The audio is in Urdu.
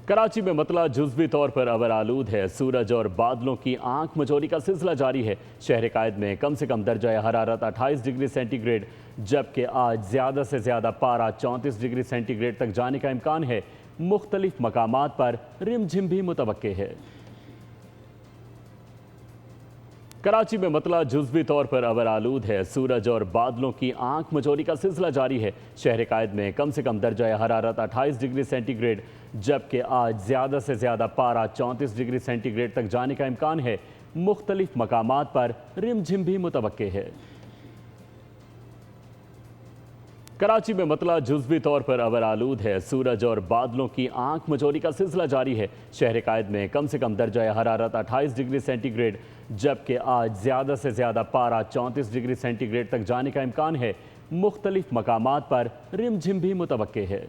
کراچی میں مطلع جزوی طور پر ابر آلود ہے۔ سورج اور بادلوں کی آنکھ مچولی کا سلسلہ جاری ہے۔ شہر قائد میں کم سے کم درجہ حرارت 28 ڈگری سینٹی گریڈ جبکہ آج زیادہ سے زیادہ پارہ 34 ڈگری سینٹی گریڈ تک جانے کا امکان ہے۔ مختلف مقامات پر رم جھم بھی متوقع ہے۔ کراچی میں مطلع جزوی طور پر ابر آلود ہے۔ سورج اور بادلوں کی آنکھ مچولی کا سلسلہ جاری ہے۔ شہر قائد میں کم سے کم درجہ حرارت 28 ڈگری سینٹی گریڈ جبکہ آج زیادہ سے زیادہ پارہ 34 ڈگری سینٹی گریڈ تک جانے کا امکان ہے۔ مختلف مقامات پر رم جھم بھی متوقع ہے۔ کراچی میں مطلع جزوی طور پر ابر آلود ہے۔ سورج اور بادلوں کی آنکھ مچولی کا سلسلہ جاری ہے۔ شہر قائد میں کم سے کم درجہ حرارت 28 ڈگری سینٹی گریڈ جبکہ آج زیادہ سے زیادہ پارہ 34 ڈگری سینٹی گریڈ تک جانے کا امکان ہے۔ مختلف مقامات پر رم جھم بھی متوقع ہے۔